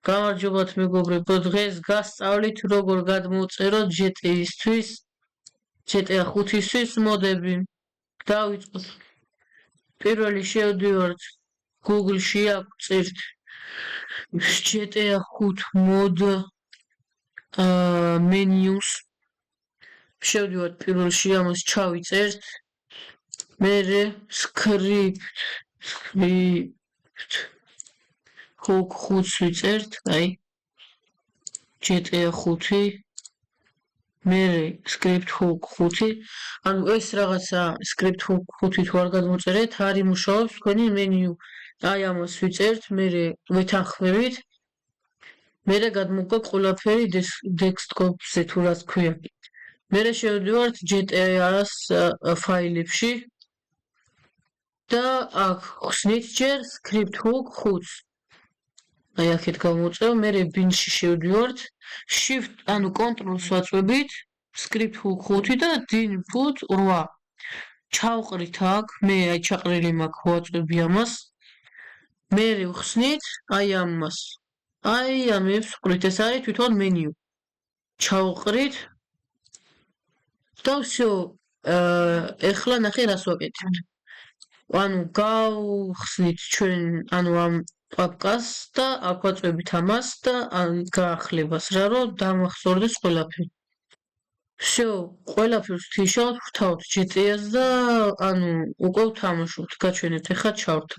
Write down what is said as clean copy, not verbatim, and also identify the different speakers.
Speaker 1: გამარჯობათ მეგობრებო, დღეს გასწავლით როგორ გადმოვწეროთ GTA 5-ისთვის მოდები. დავიწყოთ. პირველი შევდივართ Google-ში, აქ ვწერთ GTA 5 mod menus. შევდივართ პირველში, ამას ჩავიწერთ. მერე script Hook 5 ვიწერთ, აი GTA 5 მერე script hook 5, ანუ ეს რაღაცა script hook 5 თუ არ გადმოწერეთ, არ იმუშავებს თქვენი მენიუ. აი ამას ვიწერთ, მერე ვეთანხმებით. მერე გადმოგვდა ყველაფერი desktop-ზე თუ რაც ქვია. მერე შევდივართ GTA-ს ფაილებში და აქ ხსნით ჯერ script hook 5. აი აქეთ გამოვწევ, მერე bin-ში შევდივართ, shift ანუ control-ს ვაწვევით, script hook 5 და input 8. ჩავყრით აქ, მე აი ჩაყრილი მაქვს, ვაწვევი ამას. მერე ვხსნით აი ამას. აი ამებს ვყრით, ეს არის თვითონ მენიუ. ჩავყრით და всё, ეხლა ნახე რას ვაკეთებთ. ანუ გავხსნით ჩვენ, ანუ ამ პაპკას და აქ ვაწვევით ამას და გაახლებას რა, რომ დამახსოვრდეს ყველაფერი. всё, ყველაფერს ვთიშავთ, ვთავთ GTA-ს და ანუ უკვე ვთამაშობთ. გაჩვენეთ, ეხლა ჩავრთ.